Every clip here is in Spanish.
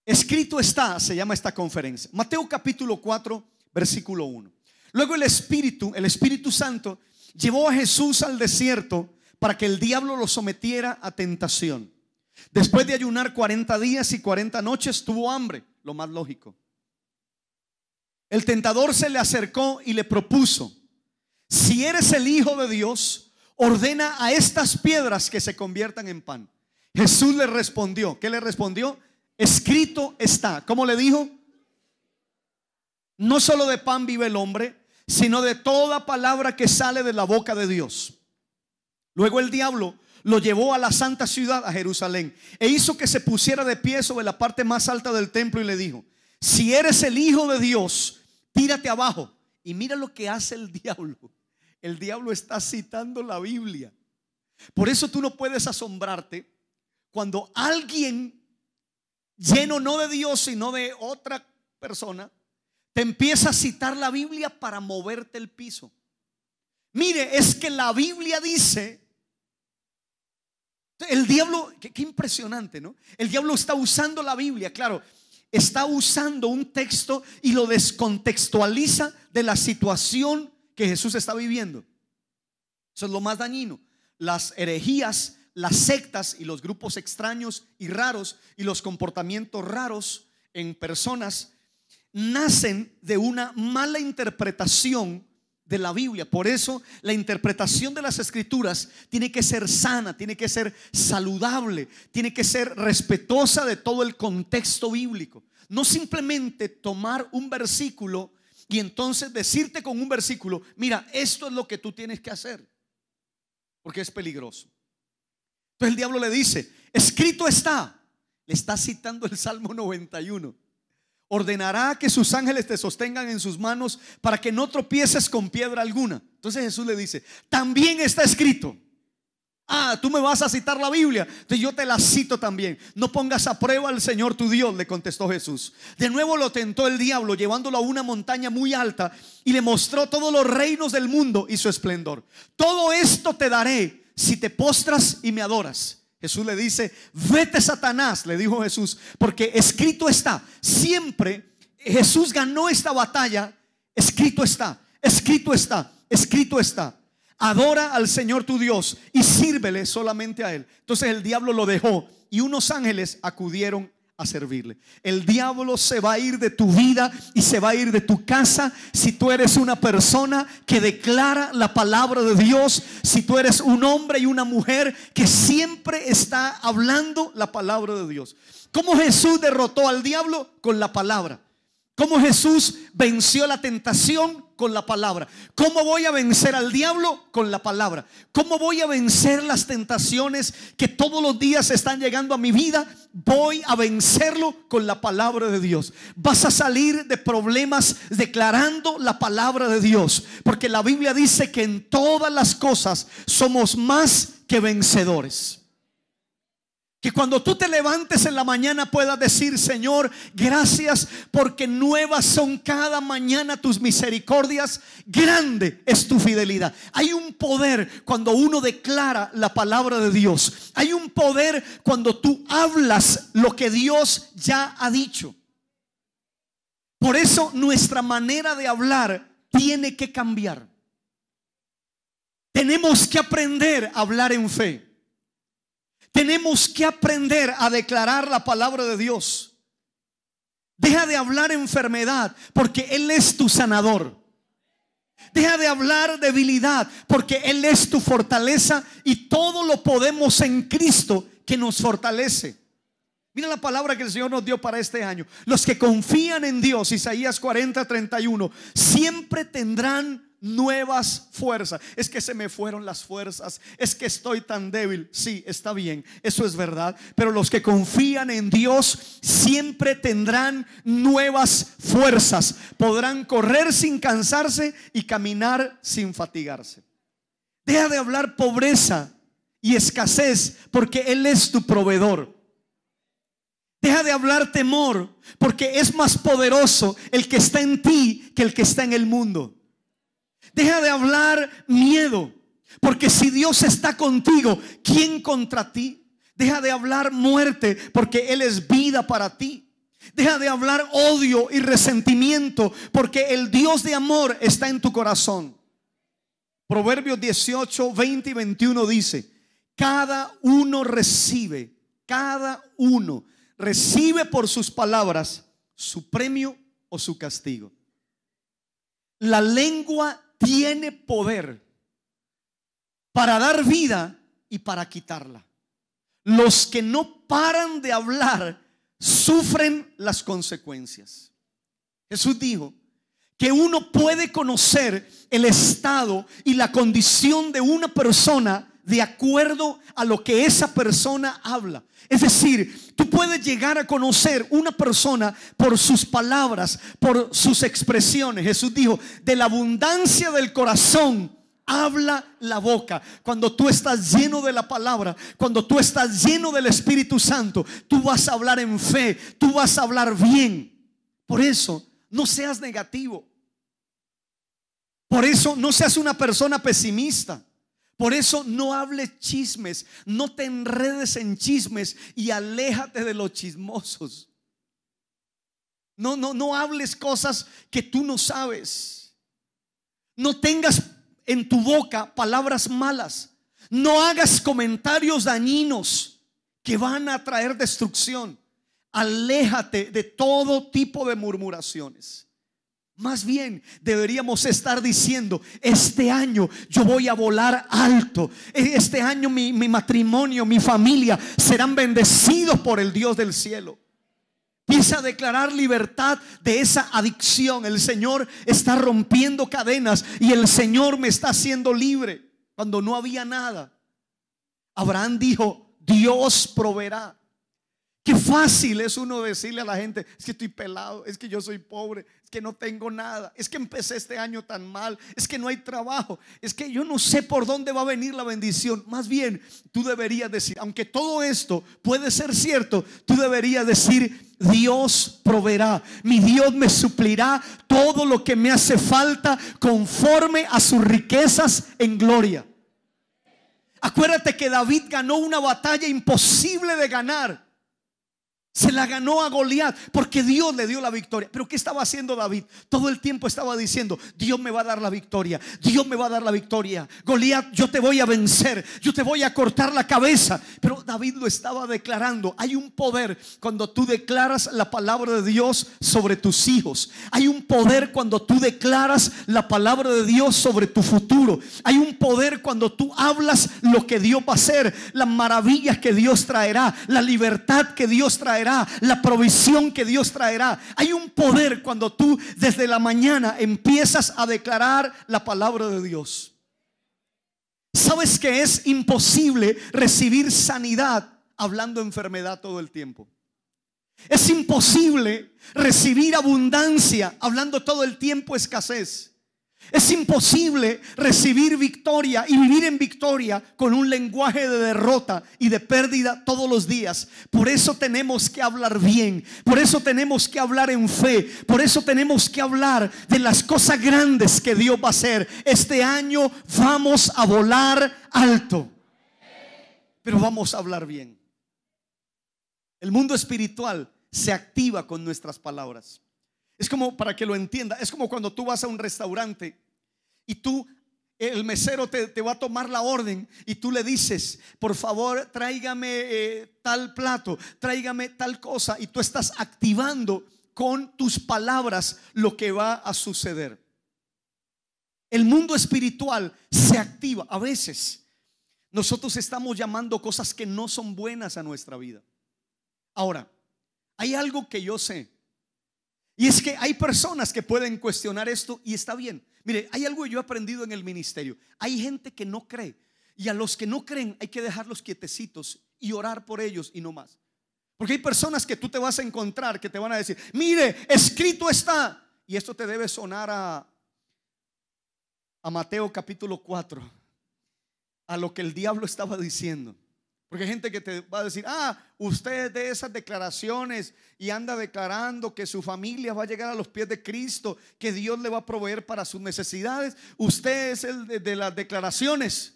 Escrito está, se llama esta conferencia. Mateo capítulo 4, versículo 1. Luego el Espíritu Santo llevó a Jesús al desierto para que el diablo lo sometiera a tentación. Después de ayunar 40 días y 40 noches tuvo hambre, lo más lógico. El tentador se le acercó y le propuso: si eres el Hijo de Dios, ordena a estas piedras que se conviertan en pan. Jesús le respondió. ¿Qué le respondió? Escrito está. ¿Cómo le dijo? No solo de pan vive el hombre, sino de toda palabra que sale de la boca de Dios. Luego el diablo lo llevó a la santa ciudad, a Jerusalén, e hizo que se pusiera de pie sobre la parte más alta del templo y le dijo: si eres el Hijo de Dios, tírate abajo. Y mira lo que hace el diablo. El diablo está citando la Biblia. Por eso tú no puedes asombrarte cuando alguien lleno no de Dios sino de otra persona te empieza a citar la Biblia para moverte el piso. Mire, es que la Biblia dice. El diablo, qué impresionante, ¿no? El diablo está usando la Biblia, claro, está usando un texto y lo descontextualiza de la situación que Jesús está viviendo. Eso es lo más dañino. Las herejías, las sectas y los grupos extraños y raros y los comportamientos raros en personas nacen de una mala interpretación de la Biblia. Por eso la interpretación de las escrituras tiene que ser sana, tiene que ser saludable, tiene que ser respetuosa de todo el contexto bíblico. No simplemente tomar un versículo y entonces decirte con un versículo: mira, esto es lo que tú tienes que hacer, porque es peligroso. Entonces el diablo le dice: escrito está. Le está citando el Salmo 91. Ordenará que sus ángeles te sostengan en sus manos para que no tropieces con piedra alguna. Entonces Jesús le dice: también está escrito. Ah, tú me vas a citar la Biblia, entonces yo te la cito también. No pongas a prueba al Señor tu Dios, le contestó Jesús. De nuevo lo tentó el diablo, llevándolo a una montaña muy alta, y le mostró todos los reinos del mundo y su esplendor. Todo esto te daré si te postras y me adoras. Jesús le dice: vete, Satanás, le dijo Jesús, porque escrito está. Siempre Jesús ganó esta batalla. Escrito está, escrito está, escrito está. Adora al Señor tu Dios y sírvele solamente a Él. Entonces el diablo lo dejó y unos ángeles acudieron a servirle. El diablo se va a ir de tu vida y se va a ir de tu casa si tú eres una persona que declara la palabra de Dios, si tú eres un hombre y una mujer que siempre está hablando la palabra de Dios. ¿Cómo Jesús derrotó al diablo? Con la palabra. ¿Cómo Jesús venció la tentación? Con la palabra. ¿Cómo voy a vencer al diablo? Con la palabra. ¿Cómo voy a vencer las tentaciones que todos los días están llegando a mi vida? Voy a vencerlo con la palabra de Dios. Vas a salir de problemas declarando la palabra de Dios, porque la Biblia dice que en todas las cosas somos más que vencedores. Que cuando tú te levantes en la mañana puedas decir: Señor, gracias porque nuevas son cada mañana tus misericordias, grande es tu fidelidad. Hay un poder cuando uno declara la palabra de Dios. Hay un poder cuando tú hablas lo que Dios ya ha dicho. Por eso nuestra manera de hablar tiene que cambiar. Tenemos que aprender a hablar en fe. Tenemos que aprender a declarar la palabra de Dios. Deja de hablar enfermedad, porque Él es tu sanador. Deja de hablar debilidad, porque Él es tu fortaleza, y todo lo podemos en Cristo que nos fortalece. Mira la palabra que el Señor nos dio para este año: los que confían en Dios, Isaías 40:31, siempre tendrán nuevas fuerzas. Es que se me fueron las fuerzas, es que estoy tan débil. Sí, está bien, eso es verdad, pero los que confían en Dios siempre tendrán nuevas fuerzas. Podrán correr sin cansarse y caminar sin fatigarse. Deja de hablar pobreza y escasez, porque Él es tu proveedor. Deja de hablar temor, porque es más poderoso el que está en ti que el que está en el mundo. Deja de hablar miedo, porque si Dios está contigo, ¿quién contra ti? Deja de hablar muerte, porque Él es vida para ti. Deja de hablar odio y resentimiento, porque el Dios de amor está en tu corazón. Proverbios 18, 20 y 21 dice: cada uno recibe por sus palabras su premio o su castigo. La lengua tiene poder para dar vida y para quitarla. Los que no paran de hablar sufren las consecuencias. Jesús dijo que uno puede conocer el estado y la condición de una persona de acuerdo a lo que esa persona habla. Es decir, tú puedes llegar a conocer una persona por sus palabras, por sus expresiones. Jesús dijo: de la abundancia del corazón habla la boca. Cuando tú estás lleno de la palabra, cuando tú estás lleno del Espíritu Santo, tú vas a hablar en fe, tú vas a hablar bien. Por eso no seas negativo. Por eso no seas una persona pesimista. Por eso no hables chismes, no te enredes en chismes y aléjate de los chismosos. No hables cosas que tú no sabes. No tengas en tu boca palabras malas. No hagas comentarios dañinos que van a traer destrucción. Aléjate de todo tipo de murmuraciones. Más bien deberíamos estar diciendo: este año yo voy a volar alto. Este año mi matrimonio, mi familia serán bendecidos por el Dios del cielo. Empieza a declarar libertad de esa adicción. El Señor está rompiendo cadenas y el Señor me está haciendo libre. Cuando no había nada, Abraham dijo: Dios proveerá. Qué fácil es uno decirle a la gente: es que estoy pelado, es que yo soy pobre, es que no tengo nada, es que empecé este año tan mal, es que no hay trabajo, es que yo no sé por dónde va a venir la bendición. Más bien tú deberías decir, aunque todo esto puede ser cierto, tú deberías decir: Dios proveerá, mi Dios me suplirá todo lo que me hace falta conforme a sus riquezas en gloria. Acuérdate que David ganó una batalla imposible de ganar. Se la ganó a Goliat porque Dios le dio la victoria. Pero ¿qué estaba haciendo David? Todo el tiempo estaba diciendo: Dios me va a dar la victoria, Dios me va a dar la victoria. Goliat, yo te voy a vencer, yo te voy a cortar la cabeza. Pero David lo estaba declarando. Hay un poder cuando tú declaras la palabra de Dios sobre tus hijos. Hay un poder cuando tú declaras la palabra de Dios sobre tu futuro. Hay un poder cuando tú hablas lo que Dios va a hacer, las maravillas que Dios traerá, la libertad que Dios traerá, la provisión que Dios traerá. Hay un poder cuando tú desde la mañana empiezas a declarar la palabra de Dios. ¿Sabes que es imposible recibir sanidad hablando enfermedad todo el tiempo? Es imposible recibir abundancia hablando todo el tiempo escasez. Es imposible recibir victoria y vivir en victoria con un lenguaje de derrota y de pérdida todos los días. Por eso tenemos que hablar bien. Por eso tenemos que hablar en fe. Por eso tenemos que hablar de las cosas grandes que Dios va a hacer. Este año vamos a volar alto, pero vamos a hablar bien. El mundo espiritual se activa con nuestras palabras. Es como, para que lo entienda, es como cuando tú vas a un restaurante y el mesero te va a tomar la orden y tú le dices: por favor, tráigame tal plato, tráigame tal cosa. Y tú estás activando con tus palabras lo que va a suceder. El mundo espiritual se activa. A veces nosotros estamos llamando cosas que no son buenas a nuestra vida. Ahora, hay algo que yo sé. Y es que hay personas que pueden cuestionar esto y está bien. Mire, hay algo que yo he aprendido en el ministerio. Hay gente que no cree, y a los que no creen hay que dejarlos quietecitos y orar por ellos y no más. Porque hay personas que tú te vas a encontrar que te van a decir: mire, escrito está. Y esto te debe sonar a Mateo capítulo 4, a lo que el diablo estaba diciendo. Porque hay gente que te va a decir: usted es de esas declaraciones y anda declarando que su familia va a llegar a los pies de Cristo, que Dios le va a proveer para sus necesidades. Usted es el de las declaraciones.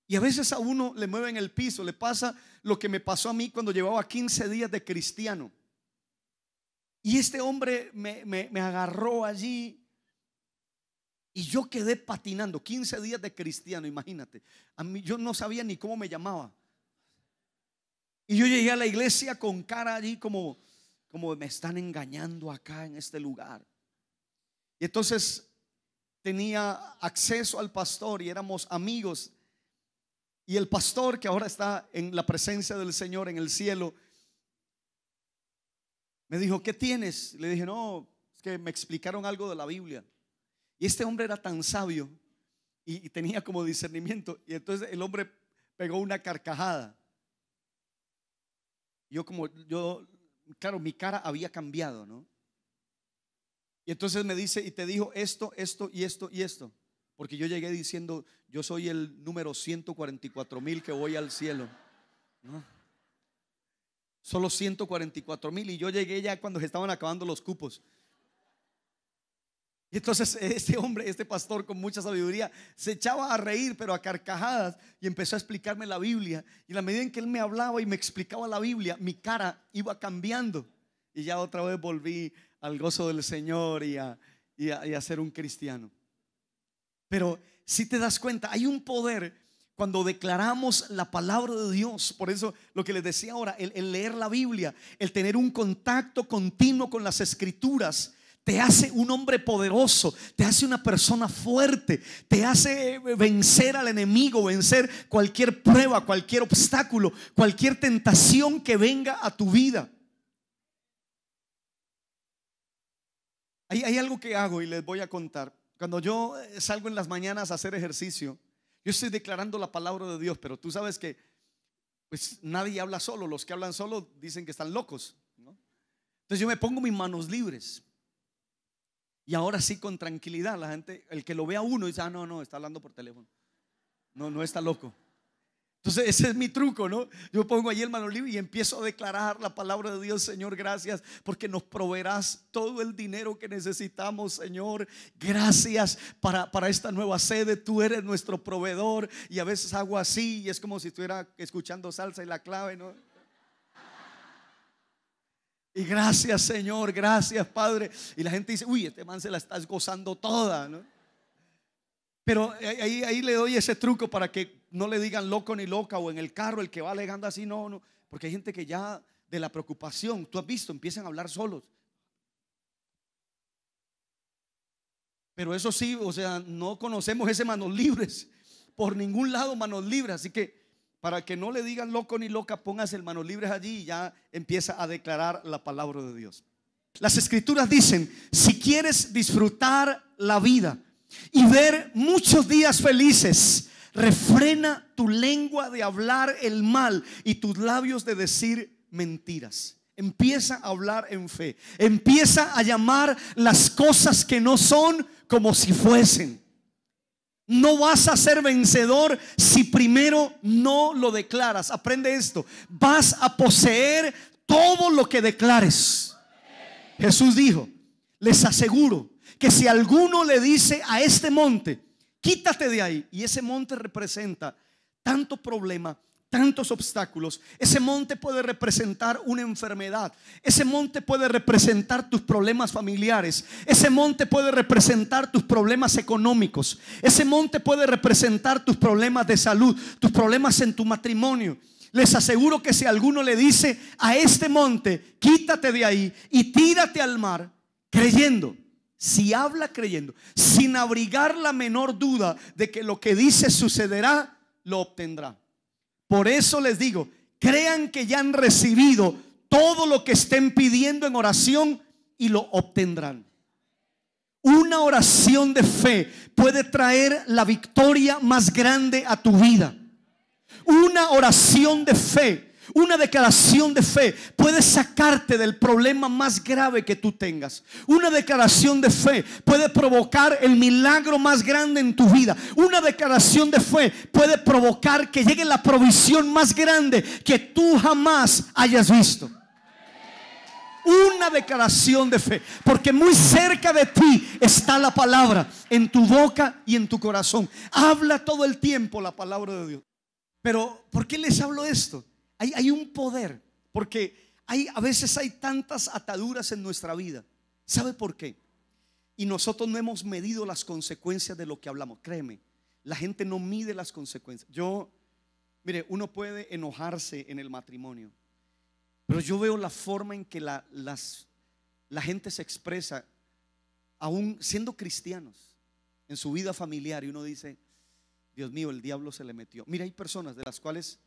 Y a veces a uno le mueven el piso. Le pasa lo que me pasó a mí cuando llevaba 15 días de cristiano. Y este hombre me agarró allí y yo quedé patinando. 15 días de cristiano, imagínate. A mí, yo no sabía ni cómo me llamaba. Y yo llegué a la iglesia con cara allí como me están engañando acá en este lugar. Y entonces tenía acceso al pastor y éramos amigos. Y el pastor, que ahora está en la presencia del Señor en el cielo, me dijo: ¿qué tienes? Le dije: no, es que me explicaron algo de la Biblia. Y este hombre era tan sabio y tenía como discernimiento. Y entonces el hombre pegó una carcajada. Claro, mi cara había cambiado, ¿no? Y entonces me dice: y te dijo esto, esto y esto y esto. Porque yo llegué diciendo: yo soy el número 144,000 que voy al cielo, ¿no? Solo 144,000. Y yo llegué ya cuando se estaban acabando los cupos. Y entonces este hombre, este pastor con mucha sabiduría, se echaba a reír, pero a carcajadas, y empezó a explicarme la Biblia. Y a la medida en que él me hablaba y me explicaba la Biblia, mi cara iba cambiando. Y ya otra vez volví al gozo del Señor y a ser un cristiano. Pero si te das cuenta, hay un poder cuando declaramos la palabra de Dios. Por eso lo que les decía ahora, el leer la Biblia, el tener un contacto continuo con las Escrituras, te hace un hombre poderoso, te hace una persona fuerte, te hace vencer al enemigo, vencer cualquier prueba, cualquier obstáculo, cualquier tentación que venga a tu vida. Hay algo que hago y les voy a contar. Cuando yo salgo en las mañanas a hacer ejercicio, yo estoy declarando la palabra de Dios, pero tú sabes que pues nadie habla solo. Los que hablan solo dicen que están locos, ¿no? Entonces yo me pongo mis manos libres. Y ahora sí, con tranquilidad, la gente, el que lo vea a uno dice: ah, no, está hablando por teléfono. No está loco. Entonces ese es mi truco, ¿no? Yo pongo allí el mano libre y empiezo a declarar la palabra de Dios. Señor, gracias porque nos proveerás todo el dinero que necesitamos, Señor. Gracias para esta nueva sede. Tú eres nuestro proveedor. Y a veces hago así y es como si estuviera escuchando salsa y la clave, ¿no? Y gracias, Señor, gracias, Padre. Y la gente dice: uy, este man se la está gozando toda, ¿no? Pero ahí le doy ese truco para que no le digan loco ni loca, o en el carro el que va alegando así, no. Porque hay gente que ya de la preocupación, tú has visto, empiezan a hablar solos. Pero eso sí, o sea, no conocemos ese manos libres. Por ningún lado manos libres. Así que para que no le digan loco ni loca, póngase el manos libres allí y ya empieza a declarar la palabra de Dios. Las Escrituras dicen: si quieres disfrutar la vida y ver muchos días felices, refrena tu lengua de hablar el mal y tus labios de decir mentiras. Empieza a hablar en fe. Empieza a llamar las cosas que no son como si fuesen. No vas a ser vencedor si primero no lo declaras. Aprende esto: vas a poseer todo lo que declares. Jesús dijo: les aseguro que si alguno le dice a este monte: quítate de ahí, y ese monte representa tanto problema, tantos obstáculos. Ese monte puede representar una enfermedad. Ese monte puede representar tus problemas familiares. Ese monte puede representar tus problemas económicos. Ese monte puede representar tus problemas de salud, tus problemas en tu matrimonio. Les aseguro que si alguno le dice a este monte: quítate de ahí y tírate al mar, creyendo, si habla creyendo, sin abrigar la menor duda de que lo que dice sucederá, lo obtendrá. Por eso les digo: crean que ya han recibido todo lo que estén pidiendo en oración y lo obtendrán. Una oración de fe puede traer la victoria más grande a tu vida. Una oración de fe, una declaración de fe puede sacarte del problema más grave que tú tengas. Una declaración de fe puede provocar el milagro más grande en tu vida. Una declaración de fe puede provocar que llegue la provisión más grande que tú jamás hayas visto. Una declaración de fe, porque muy cerca de ti está la palabra, en tu boca y en tu corazón. Habla todo el tiempo la palabra de Dios. Pero ¿por qué les hablo esto? Hay un poder, porque A veces hay tantas ataduras en nuestra vida. ¿Sabe por qué? Y nosotros no hemos medido las consecuencias de lo que hablamos. Créeme, la gente no mide las consecuencias. Mire, uno puede enojarse en el matrimonio, pero yo veo la forma en que la gente se expresa, aún siendo cristianos, en su vida familiar, y uno dice: Dios mío, el diablo se le metió. Mira, hay personas de las cuales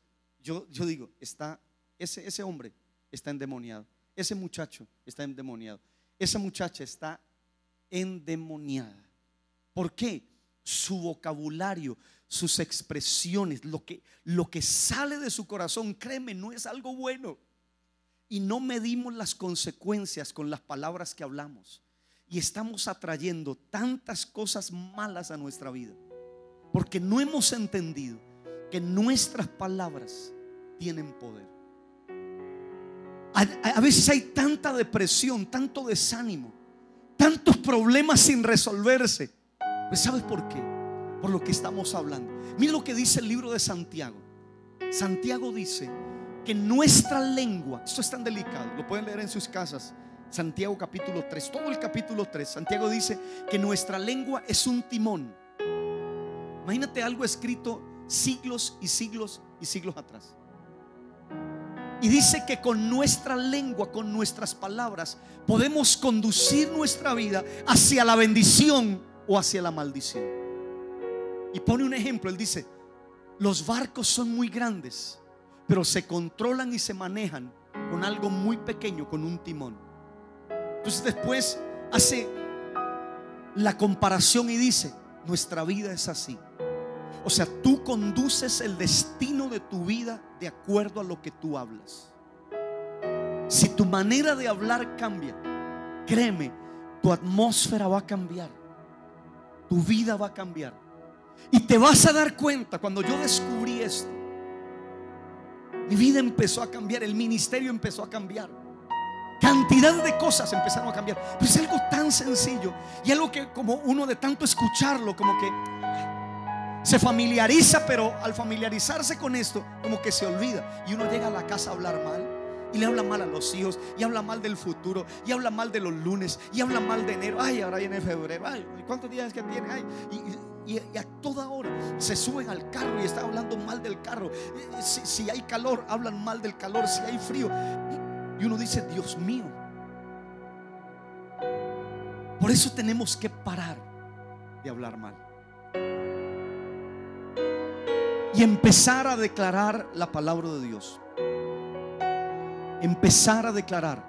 yo digo, ese hombre está endemoniado, ese muchacho está endemoniado, esa muchacha está endemoniada. ¿Por qué? Su vocabulario, sus expresiones, lo que sale de su corazón, créeme, no es algo bueno. Y no medimos las consecuencias con las palabras que hablamos, y estamos atrayendo tantas cosas malas a nuestra vida, porque no hemos entendido que nuestras palabras tienen poder. A veces hay tanta depresión, tanto desánimo, tantos problemas sin resolverse. Pues ¿sabes por qué? Por lo que estamos hablando. Mira lo que dice el libro de Santiago. Santiago dice que nuestra lengua, esto es tan delicado, lo pueden leer en sus casas. Santiago capítulo 3, todo el capítulo 3. Santiago dice que nuestra lengua es un timón. Imagínate algo escrito siglos y siglos y siglos atrás. Y dice que con nuestra lengua, con nuestras palabras, podemos conducir nuestra vida hacia la bendición o hacia la maldición. Y pone un ejemplo, él dice: los barcos son muy grandes, pero se controlan y se manejan con algo muy pequeño, con un timón. Entonces después hace la comparación y dice: nuestra vida es así. O sea, tú conduces el destino de tu vida de acuerdo a lo que tú hablas. Si tu manera de hablar cambia, créeme, tu atmósfera va a cambiar, tu vida va a cambiar. Y te vas a dar cuenta, cuando yo descubrí esto, mi vida empezó a cambiar, el ministerio empezó a cambiar, cantidad de cosas empezaron a cambiar. Pero es algo tan sencillo y algo que, como uno de tanto escucharlo, como que se familiariza, pero al familiarizarse con esto, como que se olvida. Y uno llega a la casa a hablar mal, y le habla mal a los hijos, y habla mal del futuro, y habla mal de los lunes, y habla mal de enero. Ay, ahora viene febrero. Ay, ¿cuántos días que tiene? Ay, y a toda hora se suben al carro y están hablando mal del carro. Si hay calor, hablan mal del calor. Si hay frío, y uno dice: Dios mío. Por eso tenemos que parar de hablar mal y empezar a declarar la palabra de Dios. Empezar a declarar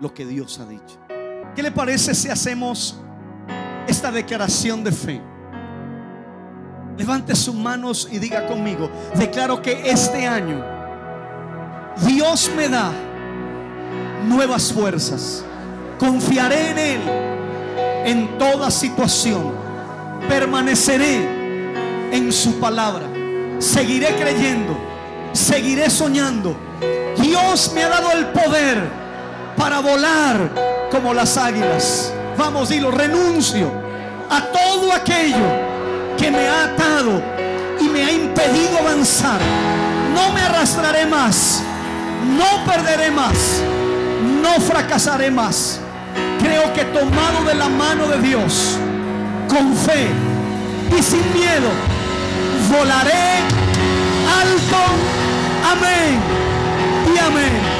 lo que Dios ha dicho. ¿Qué le parece si hacemos esta declaración de fe? Levante sus manos y diga conmigo: declaro que este año Dios me da nuevas fuerzas. Confiaré en Él en toda situación. Permaneceré en su palabra. Seguiré creyendo, seguiré soñando. Dios me ha dado el poder para volar como las águilas. Vamos, dilo: renuncio a todo aquello que me ha atado y me ha impedido avanzar. No me arrastraré más, no perderé más, no fracasaré más. Creo que tomado de la mano de Dios, con fe y sin miedo, volaré alto. Amén y amén.